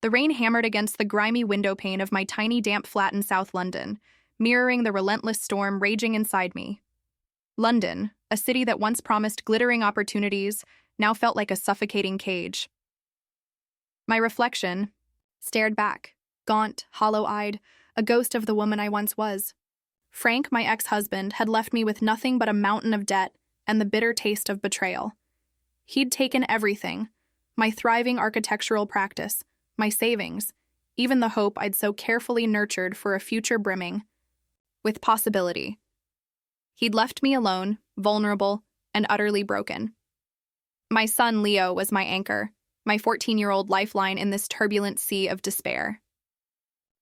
The rain hammered against the grimy window pane of my tiny damp flat in South London, mirroring the relentless storm raging inside me. London, a city that once promised glittering opportunities, now felt like a suffocating cage. My reflection stared back, gaunt, hollow-eyed, a ghost of the woman I once was. Frank, my ex-husband, had left me with nothing but a mountain of debt and the bitter taste of betrayal. He'd taken everything, my thriving architectural practice, my savings, even the hope I'd so carefully nurtured for a future brimming with possibility. He'd left me alone, vulnerable, and utterly broken. My son Leo was my anchor, my 14-year-old lifeline in this turbulent sea of despair.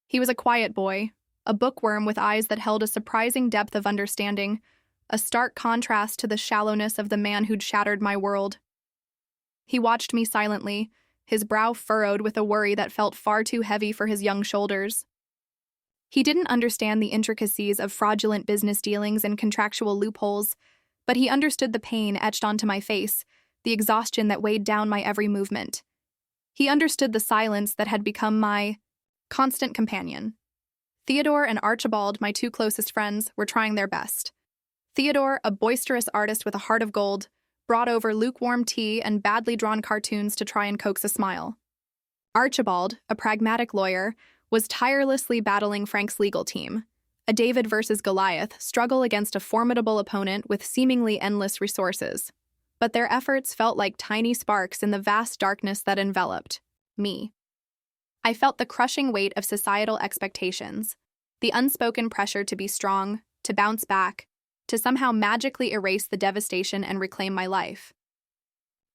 He was a quiet boy, a bookworm with eyes that held a surprising depth of understanding, a stark contrast to the shallowness of the man who'd shattered my world. He watched me silently, his brow furrowed with a worry that felt far too heavy for his young shoulders. He didn't understand the intricacies of fraudulent business dealings and contractual loopholes, but he understood the pain etched onto my face, the exhaustion that weighed down my every movement. He understood the silence that had become my constant companion. Theodore and Archibald, my two closest friends, were trying their best. Theodore, a boisterous artist with a heart of gold, brought over lukewarm tea and badly drawn cartoons to try and coax a smile. Archibald, a pragmatic lawyer, was tirelessly battling Frank's legal team, a David versus Goliath struggle against a formidable opponent with seemingly endless resources. But their efforts felt like tiny sparks in the vast darkness that enveloped me. I felt the crushing weight of societal expectations, the unspoken pressure to be strong, to bounce back, to somehow magically erase the devastation and reclaim my life.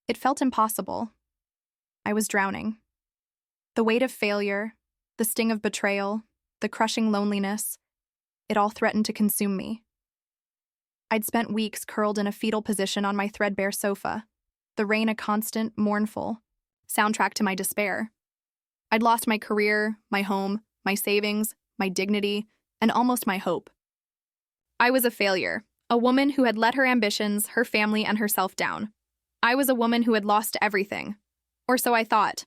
It felt impossible. I was drowning. The weight of failure, the sting of betrayal, the crushing loneliness, it all threatened to consume me. I'd spent weeks curled in a fetal position on my threadbare sofa, the rain a constant, mournful soundtrack to my despair. I'd lost my career, my home, my savings, my dignity, and almost my hope. I was a failure, a woman who had let her ambitions, her family, and herself down. I was a woman who had lost everything. Or so I thought,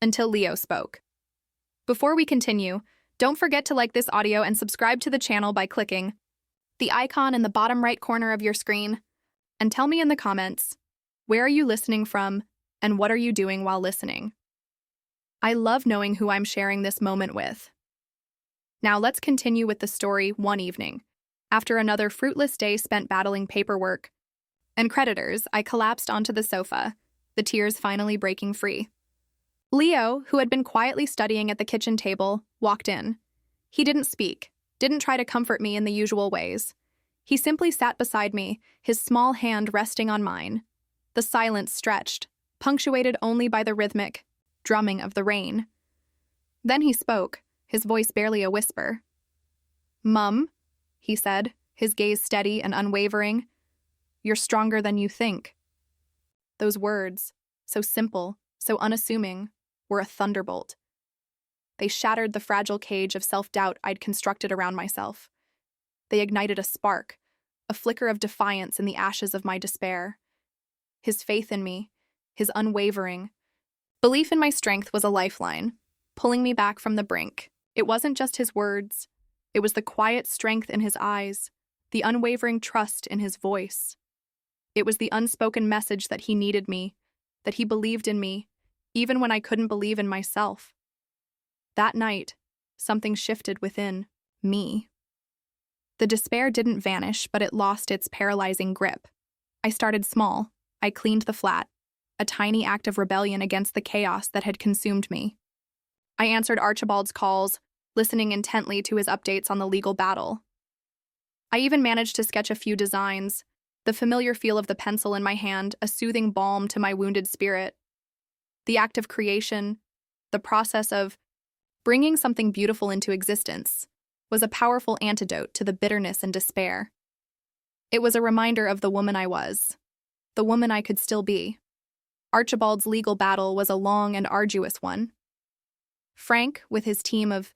until Leo spoke. Before we continue, don't forget to like this audio and subscribe to the channel by clicking the icon in the bottom right corner of your screen, and tell me in the comments, where are you listening from, and what are you doing while listening? I love knowing who I'm sharing this moment with. Now let's continue with the story one evening. After another fruitless day spent battling paperwork and creditors, I collapsed onto the sofa, the tears finally breaking free. Leo, who had been quietly studying at the kitchen table, walked in. He didn't speak, didn't try to comfort me in the usual ways. He simply sat beside me, his small hand resting on mine. The silence stretched, punctuated only by the rhythmic drumming of the rain. Then he spoke, his voice barely a whisper. "Mum," he said, his gaze steady and unwavering, "you're stronger than you think." Those words, so simple, so unassuming, were a thunderbolt. They shattered the fragile cage of self-doubt I'd constructed around myself. They ignited a spark, a flicker of defiance in the ashes of my despair. His faith in me, his unwavering belief in my strength was a lifeline, pulling me back from the brink. It wasn't just his words. It was the quiet strength in his eyes, the unwavering trust in his voice. It was the unspoken message that he needed me, that he believed in me, even when I couldn't believe in myself. That night, something shifted within me. The despair didn't vanish, but it lost its paralyzing grip. I started small. I cleaned the flat, a tiny act of rebellion against the chaos that had consumed me. I answered Archibald's calls, listening intently to his updates on the legal battle. I even managed to sketch a few designs, the familiar feel of the pencil in my hand, a soothing balm to my wounded spirit. The act of creation, the process of bringing something beautiful into existence, was a powerful antidote to the bitterness and despair. It was a reminder of the woman I was, the woman I could still be. Archibald's legal battle was a long and arduous one. Frank, with his team of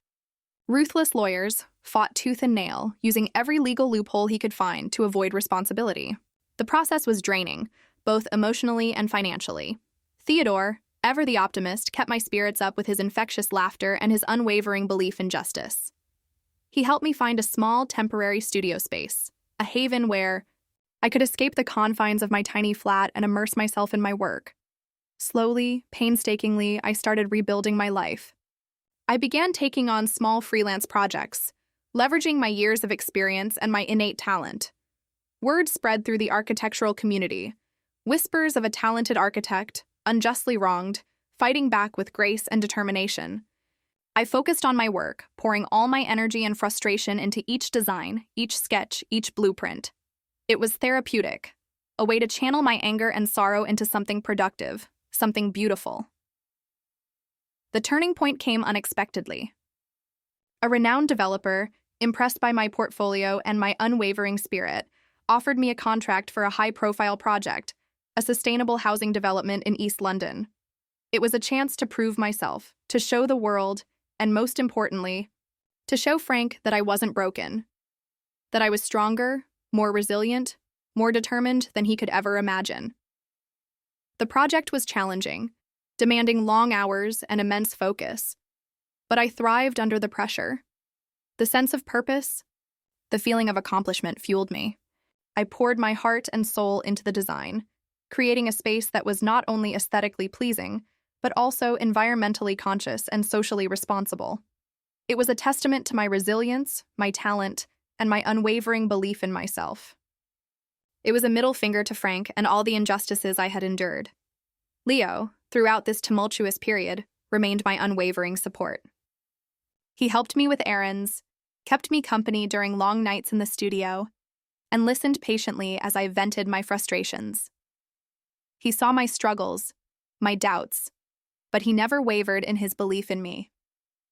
ruthless lawyers, fought tooth and nail, using every legal loophole he could find to avoid responsibility. The process was draining, both emotionally and financially. Theodore, ever the optimist, kept my spirits up with his infectious laughter and his unwavering belief in justice. He helped me find a small, temporary studio space, a haven where I could escape the confines of my tiny flat and immerse myself in my work. Slowly, painstakingly, I started rebuilding my life. I began taking on small freelance projects, leveraging my years of experience and my innate talent. Word spread through the architectural community, whispers of a talented architect, unjustly wronged, fighting back with grace and determination. I focused on my work, pouring all my energy and frustration into each design, each sketch, each blueprint. It was therapeutic, a way to channel my anger and sorrow into something productive, something beautiful. The turning point came unexpectedly. A renowned developer, impressed by my portfolio and my unwavering spirit, offered me a contract for a high-profile project, a sustainable housing development in East London. It was a chance to prove myself, to show the world, and most importantly, to show Frank that I wasn't broken, that I was stronger, more resilient, more determined than he could ever imagine. The project was challenging, demanding long hours and immense focus, but I thrived under the pressure. The sense of purpose, the feeling of accomplishment fueled me. I poured my heart and soul into the design, creating a space that was not only aesthetically pleasing, but also environmentally conscious and socially responsible. It was a testament to my resilience, my talent, and my unwavering belief in myself. It was a middle finger to Frank and all the injustices I had endured. Leo, throughout this tumultuous period, remained my unwavering support. He helped me with errands, kept me company during long nights in the studio, and listened patiently as I vented my frustrations. He saw my struggles, my doubts, but he never wavered in his belief in me.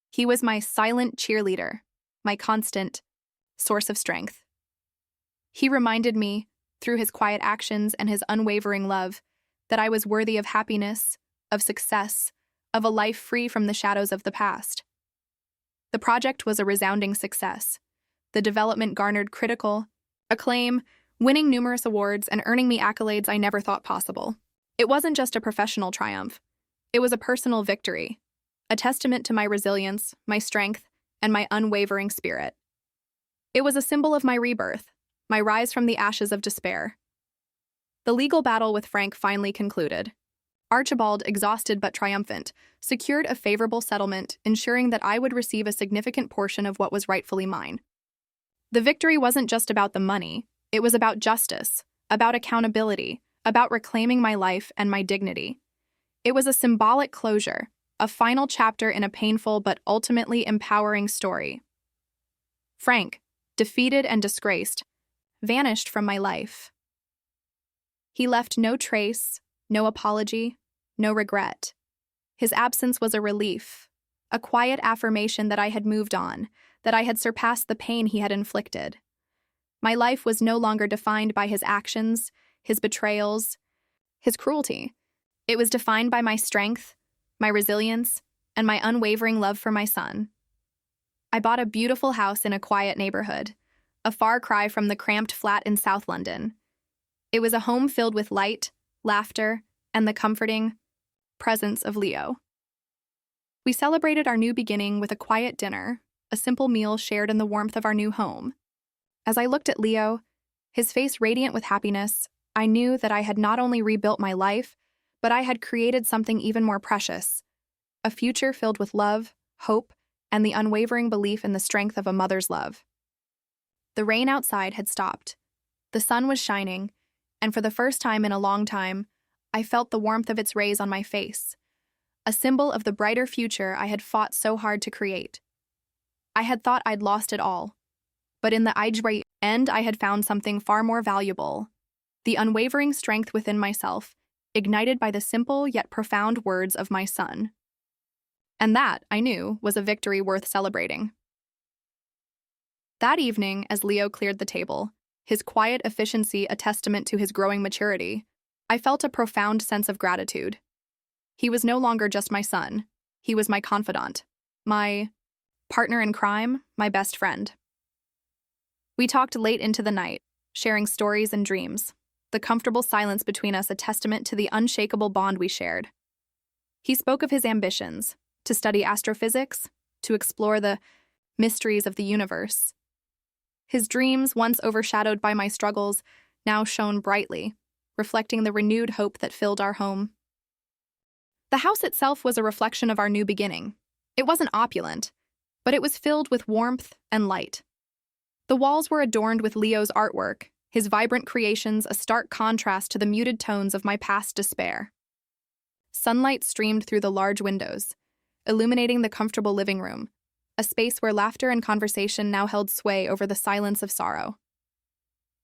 He was my silent cheerleader, my constant source of strength. He reminded me, through his quiet actions and his unwavering love, that I was worthy of happiness, of success, of a life free from the shadows of the past. The project was a resounding success. The development garnered critical acclaim, winning numerous awards and earning me accolades I never thought possible. It wasn't just a professional triumph. It was a personal victory, a testament to my resilience, my strength, and my unwavering spirit. It was a symbol of my rebirth, my rise from the ashes of despair. The legal battle with Frank finally concluded. Archibald, exhausted but triumphant, secured a favorable settlement, ensuring that I would receive a significant portion of what was rightfully mine. The victory wasn't just about the money, it was about justice, about accountability, about reclaiming my life and my dignity. It was a symbolic closure, a final chapter in a painful but ultimately empowering story. Frank, defeated and disgraced, vanished from my life. He left no trace, no apology, no regret. His absence was a relief, a quiet affirmation that I had moved on, that I had surpassed the pain he had inflicted. My life was no longer defined by his actions, his betrayals, his cruelty. It was defined by my strength, my resilience, and my unwavering love for my son. I bought a beautiful house in a quiet neighborhood, a far cry from the cramped flat in South London. It was a home filled with light, laughter, and the comforting presence of Leo. We celebrated our new beginning with a quiet dinner, a simple meal shared in the warmth of our new home. As I looked at Leo, his face radiant with happiness, I knew that I had not only rebuilt my life, but I had created something even more precious, a future filled with love, hope, and the unwavering belief in the strength of a mother's love. The rain outside had stopped. The sun was shining, and for the first time in a long time, I felt the warmth of its rays on my face, a symbol of the brighter future I had fought so hard to create. I had thought I'd lost it all, but in the end I had found something far more valuable, the unwavering strength within myself, ignited by the simple yet profound words of my son. And that, I knew, was a victory worth celebrating. That evening, as Leo cleared the table, his quiet efficiency a testament to his growing maturity, I felt a profound sense of gratitude. He was no longer just my son. He was my confidant, my partner in crime, my best friend. We talked late into the night, sharing stories and dreams, the comfortable silence between us a testament to the unshakable bond we shared. He spoke of his ambitions to study astrophysics, to explore the mysteries of the universe. His dreams, once overshadowed by my struggles, now shone brightly, reflecting the renewed hope that filled our home. The house itself was a reflection of our new beginning. It wasn't opulent, but it was filled with warmth and light. The walls were adorned with Leo's artwork, his vibrant creations a stark contrast to the muted tones of my past despair. Sunlight streamed through the large windows, illuminating the comfortable living room, a space where laughter and conversation now held sway over the silence of sorrow.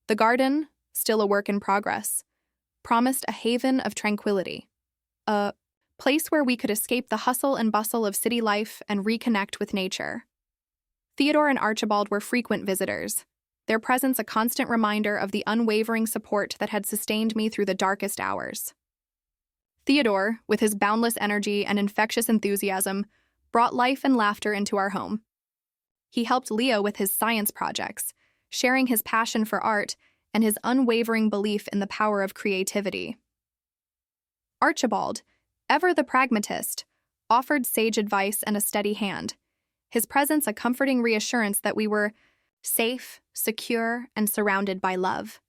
The garden, still a work in progress, promised a haven of tranquility, a place where we could escape the hustle and bustle of city life and reconnect with nature. Theodore and Archibald were frequent visitors, their presence a constant reminder of the unwavering support that had sustained me through the darkest hours. Theodore, with his boundless energy and infectious enthusiasm, brought life and laughter into our home. He helped Leo with his science projects, sharing his passion for art and his unwavering belief in the power of creativity. Archibald, ever the pragmatist, offered sage advice and a steady hand, his presence a comforting reassurance that we were safe, secure, and surrounded by love.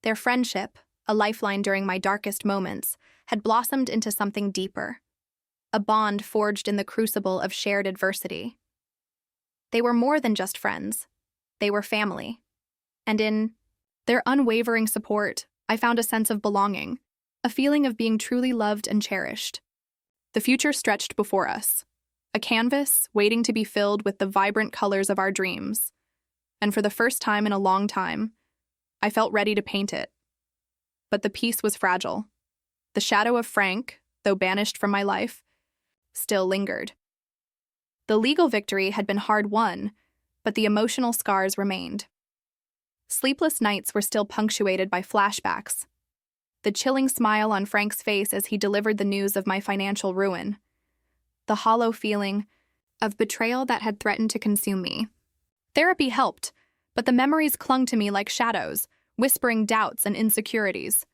Their friendship, a lifeline during my darkest moments, had blossomed into something deeper, a bond forged in the crucible of shared adversity. They were more than just friends. They were family. And in their unwavering support, I found a sense of belonging, a feeling of being truly loved and cherished. The future stretched before us, a canvas waiting to be filled with the vibrant colors of our dreams. And for the first time in a long time, I felt ready to paint it. But the piece was fragile. The shadow of Frank, though banished from my life, still lingered. The legal victory had been hard won, but the emotional scars remained. Sleepless nights were still punctuated by flashbacks. The chilling smile on Frank's face as he delivered the news of my financial ruin. The hollow feeling of betrayal that had threatened to consume me. Therapy helped, but the memories clung to me like shadows, whispering doubts and insecurities.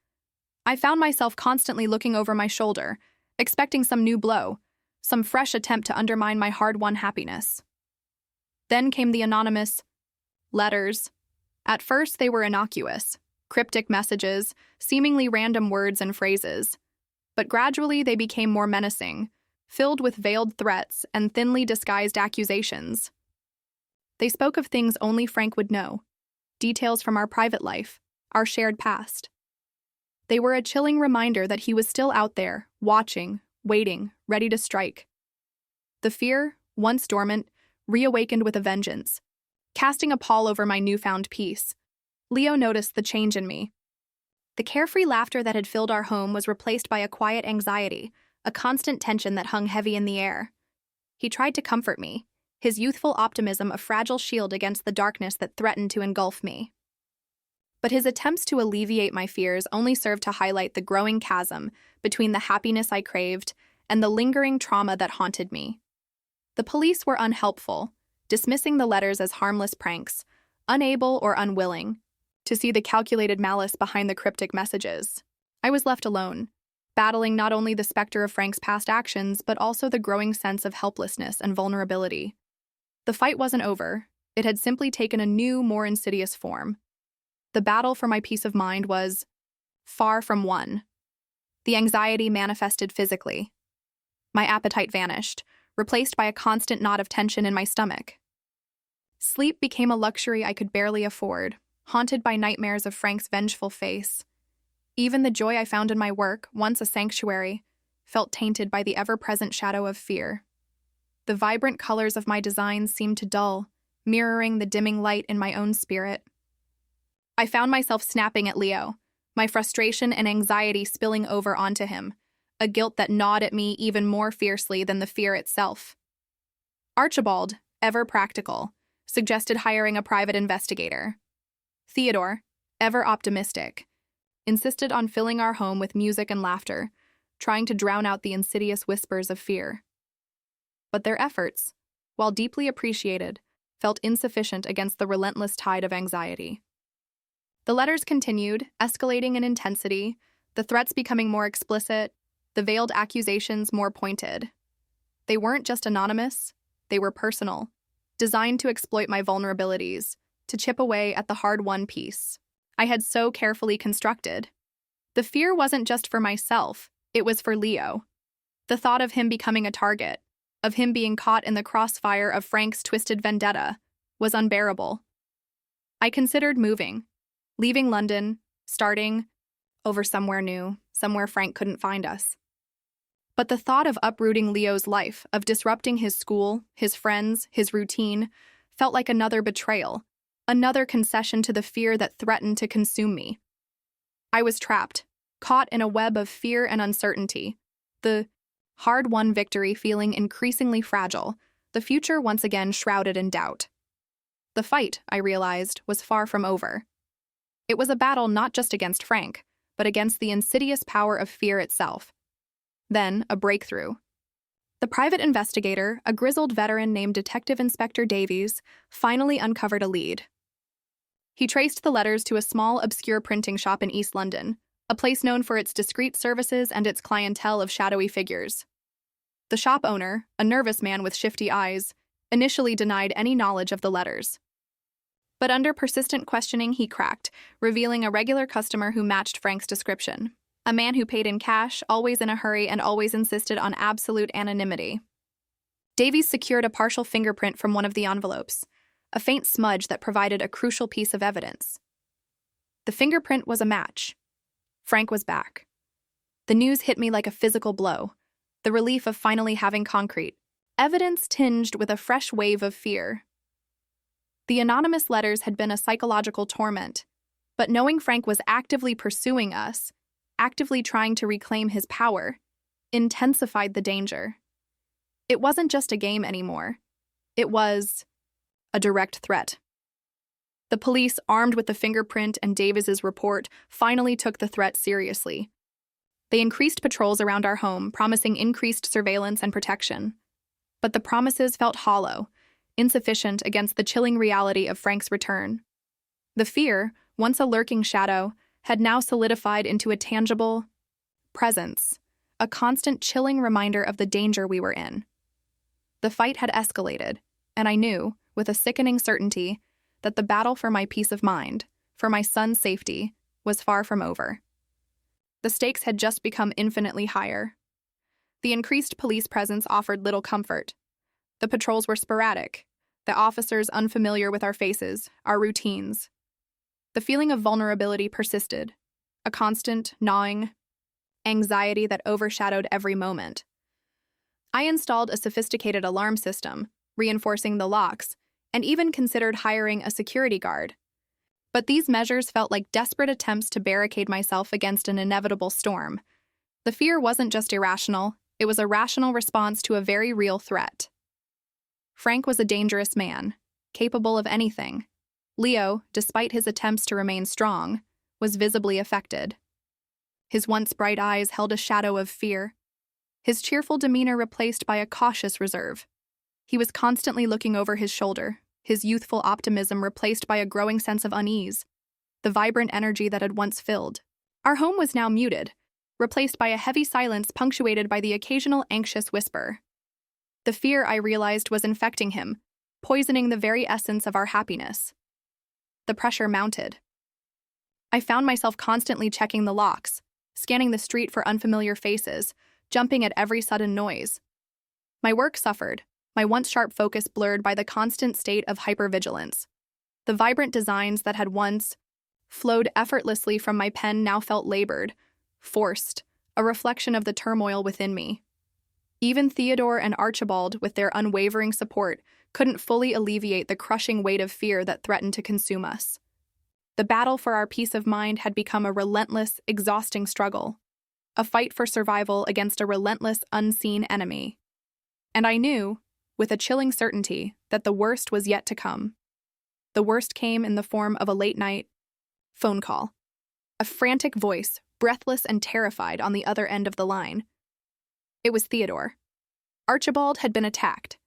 I found myself constantly looking over my shoulder, expecting some new blow, some fresh attempt to undermine my hard-won happiness. Then came the anonymous letters. At first, they were innocuous, cryptic messages, seemingly random words and phrases. But gradually, they became more menacing, filled with veiled threats and thinly disguised accusations. They spoke of things only Frank would know, details from our private life, our shared past. They were a chilling reminder that he was still out there, watching, waiting, ready to strike. The fear, once dormant, reawakened with a vengeance, casting a pall over my newfound peace. Leo noticed the change in me. The carefree laughter that had filled our home was replaced by a quiet anxiety, a constant tension that hung heavy in the air. He tried to comfort me, his youthful optimism a fragile shield against the darkness that threatened to engulf me. But his attempts to alleviate my fears only served to highlight the growing chasm between the happiness I craved and the lingering trauma that haunted me. The police were unhelpful, dismissing the letters as harmless pranks, unable or unwilling to see the calculated malice behind the cryptic messages. I was left alone, battling not only the specter of Frank's past actions, but also the growing sense of helplessness and vulnerability. The fight wasn't over. It had simply taken a new, more insidious form. The battle for my peace of mind was far from won. The anxiety manifested physically. My appetite vanished, replaced by a constant knot of tension in my stomach. Sleep became a luxury I could barely afford, haunted by nightmares of Frank's vengeful face. Even the joy I found in my work, once a sanctuary, felt tainted by the ever-present shadow of fear. The vibrant colors of my designs seemed to dull, mirroring the dimming light in my own spirit. I found myself snapping at Leo, my frustration and anxiety spilling over onto him, a guilt that gnawed at me even more fiercely than the fear itself. Archibald, ever practical, suggested hiring a private investigator. Theodore, ever optimistic, insisted on filling our home with music and laughter, trying to drown out the insidious whispers of fear. But their efforts, while deeply appreciated, felt insufficient against the relentless tide of anxiety. The letters continued, escalating in intensity, the threats becoming more explicit, the veiled accusations more pointed. They weren't just anonymous, they were personal, designed to exploit my vulnerabilities, to chip away at the hard-won peace I had so carefully constructed. The fear wasn't just for myself, it was for Leo. The thought of him becoming a target, of him being caught in the crossfire of Frank's twisted vendetta, was unbearable. I considered moving, leaving London, starting over somewhere new, somewhere Frank couldn't find us. But the thought of uprooting Leo's life, of disrupting his school, his friends, his routine, felt like another betrayal, another concession to the fear that threatened to consume me. I was trapped, caught in a web of fear and uncertainty, the hard-won victory feeling increasingly fragile, the future once again shrouded in doubt. The fight, I realized, was far from over. It was a battle not just against Frank, but against the insidious power of fear itself. Then, a breakthrough. The private investigator, a grizzled veteran named Detective Inspector Davies, finally uncovered a lead. He traced the letters to a small, obscure printing shop in East London, a place known for its discreet services and its clientele of shadowy figures. The shop owner, a nervous man with shifty eyes, initially denied any knowledge of the letters. But under persistent questioning, he cracked, revealing a regular customer who matched Frank's description. A man who paid in cash, always in a hurry, and always insisted on absolute anonymity. Davies secured a partial fingerprint from one of the envelopes, a faint smudge that provided a crucial piece of evidence. The fingerprint was a match. Frank was back. The news hit me like a physical blow, the relief of finally having concrete evidence tinged with a fresh wave of fear. The anonymous letters had been a psychological torment, but knowing Frank was actively pursuing us, actively trying to reclaim his power, intensified the danger. It wasn't just a game anymore. It was a direct threat. The police, armed with the fingerprint and Davis's report, finally took the threat seriously. They increased patrols around our home, promising increased surveillance and protection. But the promises felt hollow, insufficient against the chilling reality of Frank's return. The fear, once a lurking shadow, had now solidified into a tangible presence, a constant chilling reminder of the danger we were in. The fight had escalated, and I knew, with a sickening certainty, that the battle for my peace of mind, for my son's safety, was far from over. The stakes had just become infinitely higher. The increased police presence offered little comfort. The patrols were sporadic, the officers unfamiliar with our faces, our routines. The feeling of vulnerability persisted, a constant, gnawing anxiety that overshadowed every moment. I installed a sophisticated alarm system, reinforcing the locks, and even considered hiring a security guard. But these measures felt like desperate attempts to barricade myself against an inevitable storm. The fear wasn't just irrational, it was a rational response to a very real threat. Frank was a dangerous man, capable of anything. Leo, despite his attempts to remain strong, was visibly affected. His once bright eyes held a shadow of fear, his cheerful demeanor replaced by a cautious reserve. He was constantly looking over his shoulder, his youthful optimism replaced by a growing sense of unease, the vibrant energy that had once filled. Our home was now muted, replaced by a heavy silence punctuated by the occasional anxious whisper. The fear, I realized, was infecting him, poisoning the very essence of our happiness. The pressure mounted. I found myself constantly checking the locks, scanning the street for unfamiliar faces, jumping at every sudden noise. My work suffered, my once sharp focus blurred by the constant state of hypervigilance. The vibrant designs that had once flowed effortlessly from my pen now felt labored, forced, a reflection of the turmoil within me. Even Theodore and Archibald, with their unwavering support, couldn't fully alleviate the crushing weight of fear that threatened to consume us. The battle for our peace of mind had become a relentless, exhausting struggle, a fight for survival against a relentless, unseen enemy. And I knew, with a chilling certainty, that the worst was yet to come. The worst came in the form of a late-night phone call. A frantic voice, breathless and terrified, on the other end of the line. It was Theodore. Archibald had been attacked.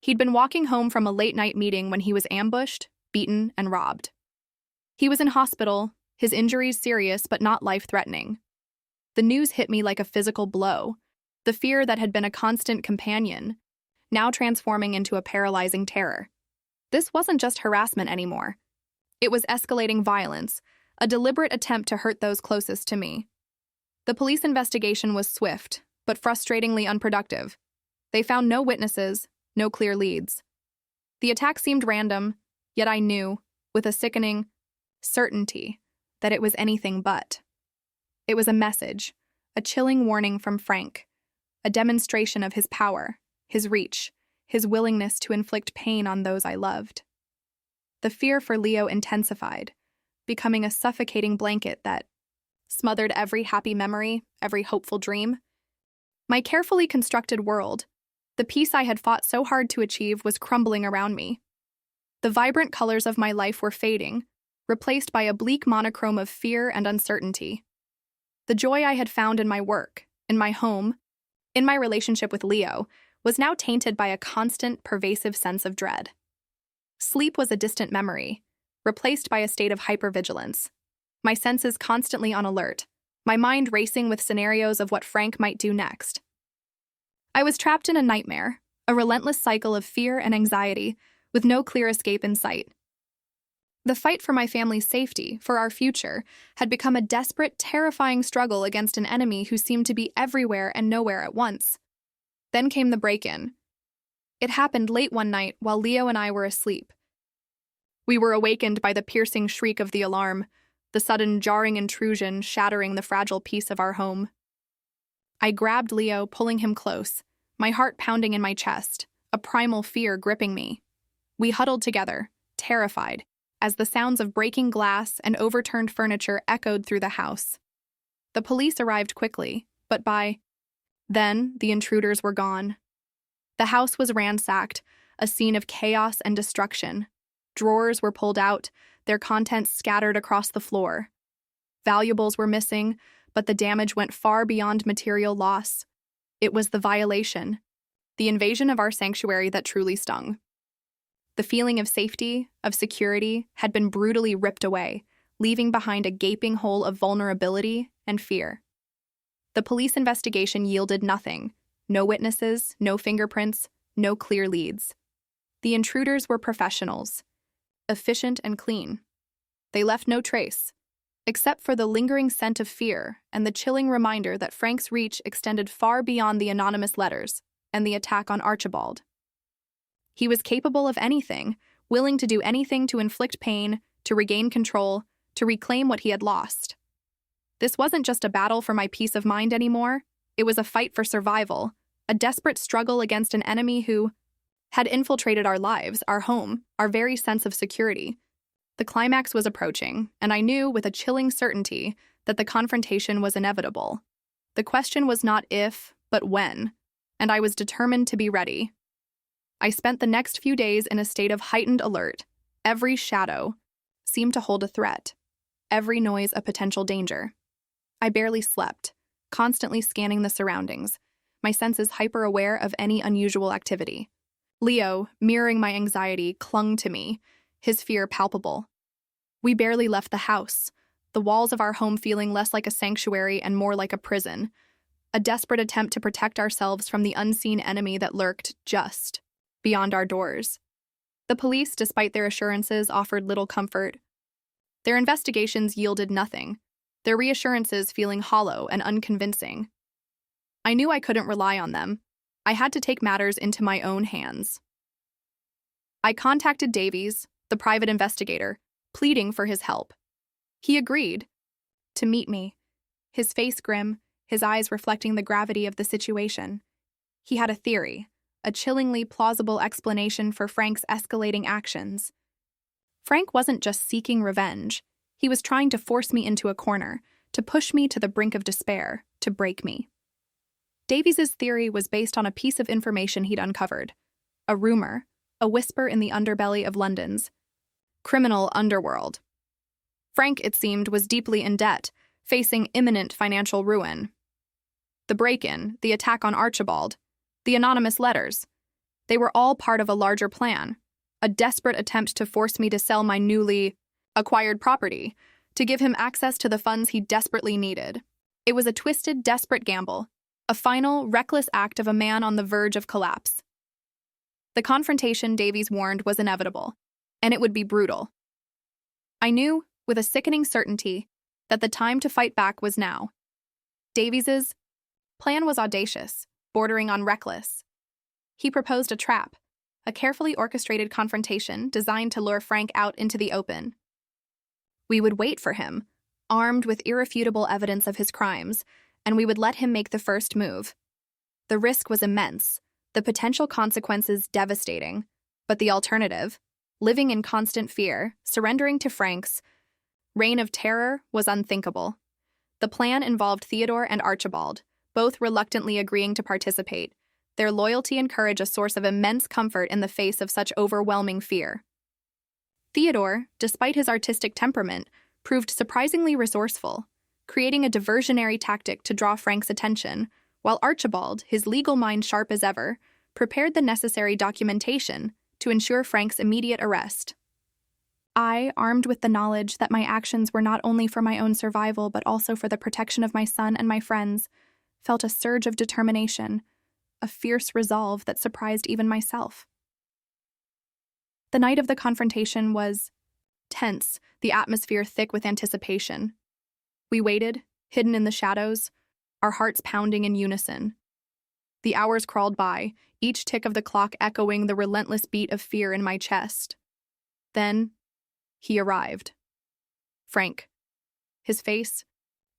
He'd been walking home from a late-night meeting when he was ambushed, beaten, and robbed. He was in hospital, his injuries serious but not life-threatening. The news hit me like a physical blow. The fear that had been a constant companion, now transforming into a paralyzing terror. This wasn't just harassment anymore. It was escalating violence, a deliberate attempt to hurt those closest to me. The police investigation was swift, but frustratingly unproductive. They found no witnesses, no clear leads. The attack seemed random, yet I knew, with a sickening certainty, that it was anything but. It was a message, a chilling warning from Frank, a demonstration of his power, his reach, his willingness to inflict pain on those I loved. The fear for Leo intensified, becoming a suffocating blanket that smothered every happy memory, every hopeful dream. My carefully constructed world, the peace I had fought so hard to achieve, was crumbling around me. The vibrant colors of my life were fading, replaced by a bleak monochrome of fear and uncertainty. The joy I had found in my work, in my home, in my relationship with Leo, was now tainted by a constant, pervasive sense of dread. Sleep was a distant memory, replaced by a state of hypervigilance. My senses constantly on alert, my mind racing with scenarios of what Frank might do next. I was trapped in a nightmare, a relentless cycle of fear and anxiety, with no clear escape in sight. The fight for my family's safety, for our future, had become a desperate, terrifying struggle against an enemy who seemed to be everywhere and nowhere at once. Then came the break-in. It happened late one night while Leo and I were asleep. We were awakened by the piercing shriek of the alarm, the sudden jarring intrusion shattering the fragile peace of our home. I grabbed Leo, pulling him close, my heart pounding in my chest, a primal fear gripping me. We huddled together, terrified, as the sounds of breaking glass and overturned furniture echoed through the house. The police arrived quickly, but by then, the intruders were gone. The house was ransacked, a scene of chaos and destruction. Drawers were pulled out, their contents scattered across the floor. Valuables were missing, but the damage went far beyond material loss. It was the violation, the invasion of our sanctuary that truly stung. The feeling of safety, of security, had been brutally ripped away, leaving behind a gaping hole of vulnerability and fear. The police investigation yielded nothing. No witnesses, no fingerprints, no clear leads. The intruders were professionals, efficient and clean. They left no trace, except for the lingering scent of fear and the chilling reminder that Frank's reach extended far beyond the anonymous letters and the attack on Archibald. He was capable of anything, willing to do anything to inflict pain, to regain control, to reclaim what he had lost. This wasn't just a battle for my peace of mind anymore. It was a fight for survival, a desperate struggle against an enemy who had infiltrated our lives, our home, our very sense of security. The climax was approaching, and I knew with a chilling certainty that the confrontation was inevitable. The question was not if, but when, and I was determined to be ready. I spent the next few days in a state of heightened alert. Every shadow seemed to hold a threat, every noise a potential danger. I barely slept, constantly scanning the surroundings, my senses hyper-aware of any unusual activity. Leo, mirroring my anxiety, clung to me, his fear palpable. We barely left the house, the walls of our home feeling less like a sanctuary and more like a prison, a desperate attempt to protect ourselves from the unseen enemy that lurked just beyond our doors. The police, despite their assurances, offered little comfort. Their investigations yielded nothing, their reassurances feeling hollow and unconvincing. I knew I couldn't rely on them. I had to take matters into my own hands. I contacted Davies, the private investigator, pleading for his help. He agreed to meet me, his face grim, his eyes reflecting the gravity of the situation. He had a theory, a chillingly plausible explanation for Frank's escalating actions. Frank wasn't just seeking revenge. He was trying to force me into a corner, to push me to the brink of despair, to break me. Davies's theory was based on a piece of information he'd uncovered, a rumor, a whisper in the underbelly of London's criminal underworld. Frank, it seemed, was deeply in debt, facing imminent financial ruin. The break-in, the attack on Archibald, the anonymous letters, they were all part of a larger plan, a desperate attempt to force me to sell my newly acquired property, to give him access to the funds he desperately needed. It was a twisted, desperate gamble, a final, reckless act of a man on the verge of collapse. The confrontation, Davies warned, was inevitable, and it would be brutal. I knew, with a sickening certainty, that the time to fight back was now. Davies's plan was audacious, bordering on reckless. He proposed a trap, a carefully orchestrated confrontation designed to lure Frank out into the open. We would wait for him, armed with irrefutable evidence of his crimes, and we would let him make the first move. The risk was immense, the potential consequences devastating, but the alternative, living in constant fear, surrendering to Frank's reign of terror, was unthinkable. The plan involved Theodore and Archibald, both reluctantly agreeing to participate, their loyalty and courage a source of immense comfort in the face of such overwhelming fear. Theodore, despite his artistic temperament, proved surprisingly resourceful, creating a diversionary tactic to draw Frank's attention, while Archibald, his legal mind sharp as ever, prepared the necessary documentation to ensure Frank's immediate arrest. I, armed with the knowledge that my actions were not only for my own survival but also for the protection of my son and my friends, felt a surge of determination, a fierce resolve that surprised even myself. The night of the confrontation was tense, the atmosphere thick with anticipation. We waited, hidden in the shadows, our hearts pounding in unison. The hours crawled by, each tick of the clock echoing the relentless beat of fear in my chest. Then, he arrived. Frank. His face,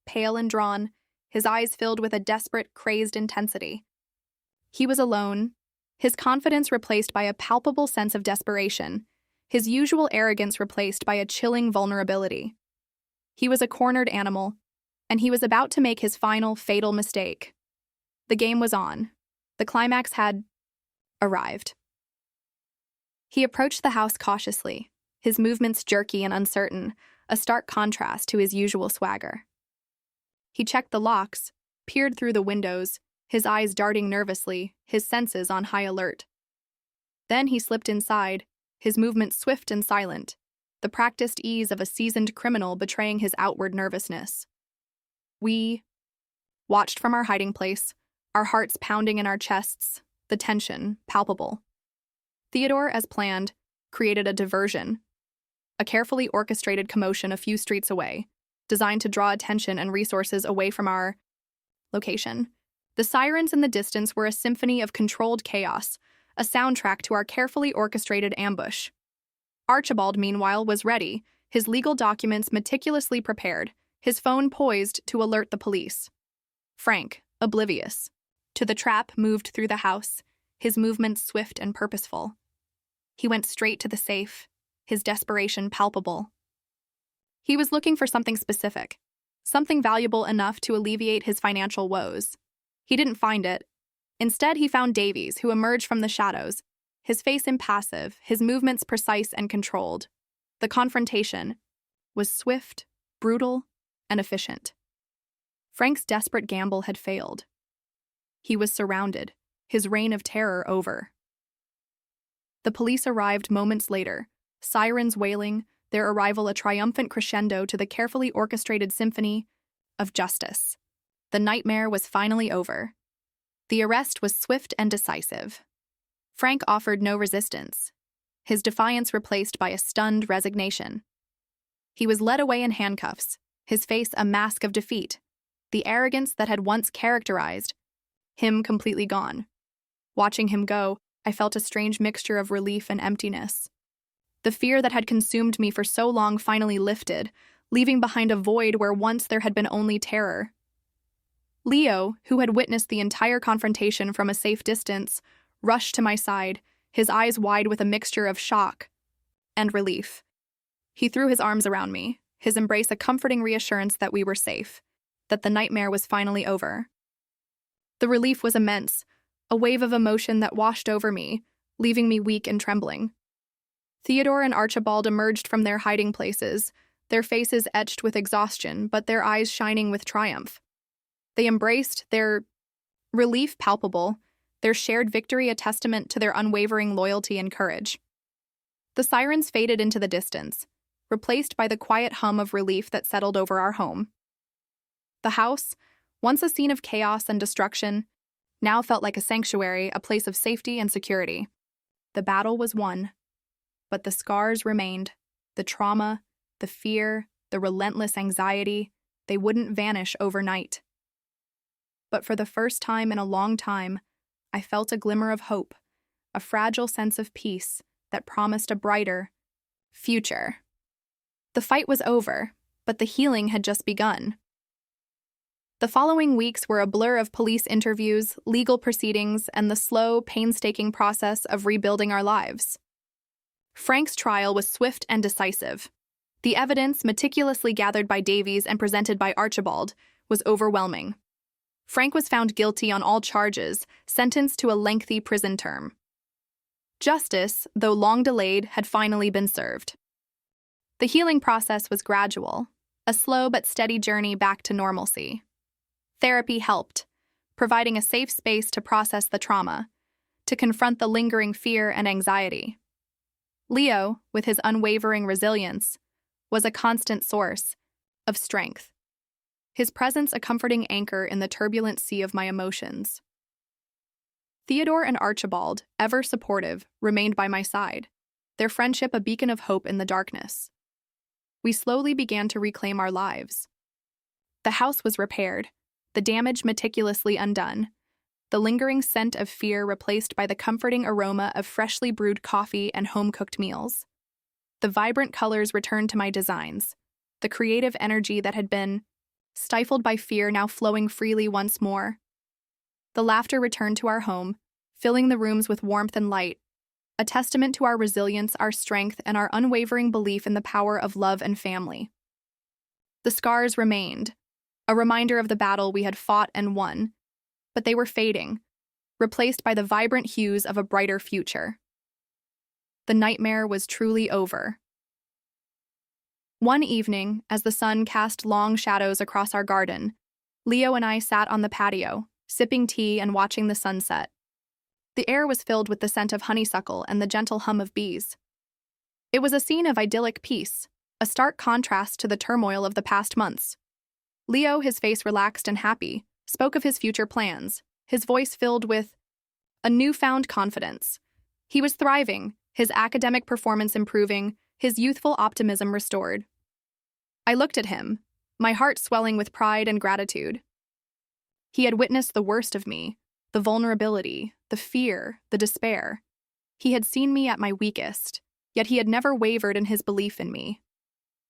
pale and drawn, his eyes filled with a desperate, crazed intensity. He was alone, his confidence replaced by a palpable sense of desperation, his usual arrogance replaced by a chilling vulnerability. He was a cornered animal, and he was about to make his final, fatal mistake. The game was on. The climax had arrived. He approached the house cautiously, his movements jerky and uncertain, a stark contrast to his usual swagger. He checked the locks, peered through the windows, his eyes darting nervously, his senses on high alert. Then he slipped inside, his movements swift and silent, the practiced ease of a seasoned criminal betraying his outward nervousness. We watched from our hiding place, our hearts pounding in our chests, the tension palpable. Theodore, as planned, created a diversion, a carefully orchestrated commotion a few streets away, designed to draw attention and resources away from our location. The sirens in the distance were a symphony of controlled chaos, a soundtrack to our carefully orchestrated ambush. Archibald, meanwhile, was ready, his legal documents meticulously prepared, his phone poised to alert the police. Frank, oblivious to the trap, moved through the house, his movements swift and purposeful. He went straight to the safe, his desperation palpable. He was looking for something specific, something valuable enough to alleviate his financial woes. He didn't find it. Instead, he found Davies, who emerged from the shadows, his face impassive, his movements precise and controlled. The confrontation was swift, brutal, and efficient. Frank's desperate gamble had failed. He was surrounded, his reign of terror over. The police arrived moments later, sirens wailing, their arrival a triumphant crescendo to the carefully orchestrated symphony of justice. The nightmare was finally over. The arrest was swift and decisive. Frank offered no resistance, his defiance replaced by a stunned resignation. He was led away in handcuffs, his face a mask of defeat, the arrogance that had once characterized him completely gone. Watching him go, I felt a strange mixture of relief and emptiness. The fear that had consumed me for so long finally lifted, leaving behind a void where once there had been only terror. Leo, who had witnessed the entire confrontation from a safe distance, rushed to my side, his eyes wide with a mixture of shock and relief. He threw his arms around me, his embrace a comforting reassurance that we were safe, that the nightmare was finally over. The relief was immense, a wave of emotion that washed over me, leaving me weak and trembling. Theodore and Archibald emerged from their hiding places, their faces etched with exhaustion, but their eyes shining with triumph. They embraced, their relief palpable, their shared victory a testament to their unwavering loyalty and courage. The sirens faded into the distance, replaced by the quiet hum of relief that settled over our home. The house, Once a scene of chaos and destruction, now felt like a sanctuary, a place of safety and security. The battle was won, but the scars remained. The trauma, the fear, the relentless anxiety, they wouldn't vanish overnight. But for the first time in a long time, I felt a glimmer of hope, a fragile sense of peace that promised a brighter future. The fight was over, but the healing had just begun. The following weeks were a blur of police interviews, legal proceedings, and the slow, painstaking process of rebuilding our lives. Frank's trial was swift and decisive. The evidence, meticulously gathered by Davies and presented by Archibald, was overwhelming. Frank was found guilty on all charges, sentenced to a lengthy prison term. Justice, though long delayed, had finally been served. The healing process was gradual, a slow but steady journey back to normalcy. Therapy helped, providing a safe space to process the trauma, to confront the lingering fear and anxiety. Leo, with his unwavering resilience, was a constant source of strength. His presence a comforting anchor in the turbulent sea of my emotions. Theodore and Archibald, ever supportive, remained by my side, their friendship a beacon of hope in the darkness. We slowly began to reclaim our lives. The house was repaired, the damage meticulously undone, the lingering scent of fear replaced by the comforting aroma of freshly brewed coffee and home-cooked meals. The vibrant colors returned to my designs, the creative energy that had been stifled by fear now flowing freely once more. The laughter returned to our home, filling the rooms with warmth and light, a testament to our resilience, our strength, and our unwavering belief in the power of love and family. The scars remained, a reminder of the battle we had fought and won, but they were fading, replaced by the vibrant hues of a brighter future. The nightmare was truly over. One evening, as the sun cast long shadows across our garden, Leo and I sat on the patio, sipping tea and watching the sunset. The air was filled with the scent of honeysuckle and the gentle hum of bees. It was a scene of idyllic peace, a stark contrast to the turmoil of the past months. Leo, his face relaxed and happy, spoke of his future plans, his voice filled with a newfound confidence. He was thriving, his academic performance improving, his youthful optimism restored. I looked at him, my heart swelling with pride and gratitude. He had witnessed the worst of me, the vulnerability, the fear, the despair. He had seen me at my weakest, yet he had never wavered in his belief in me.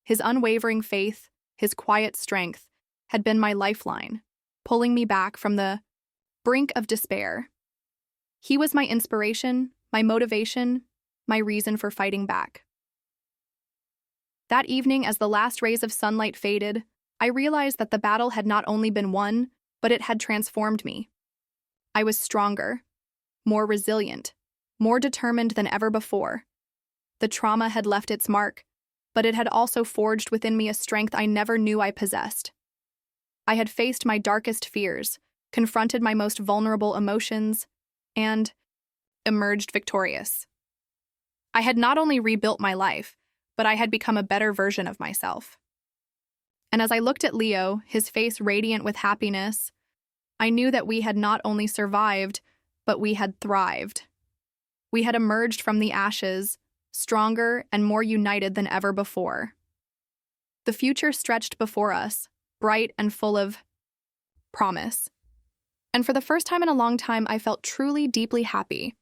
His unwavering faith, his quiet strength, had been my lifeline, pulling me back from the brink of despair. He was my inspiration, my motivation, my reason for fighting back. That evening, as the last rays of sunlight faded, I realized that the battle had not only been won, but it had transformed me. I was stronger, more resilient, more determined than ever before. The trauma had left its mark, but it had also forged within me a strength I never knew I possessed. I had faced my darkest fears, confronted my most vulnerable emotions, and emerged victorious. I had not only rebuilt my life, but I had become a better version of myself. And as I looked at Leo, his face radiant with happiness, I knew that we had not only survived, but we had thrived. We had emerged from the ashes, stronger and more united than ever before. The future stretched before us, bright and full of promise. And for the first time in a long time, I felt truly, deeply happy.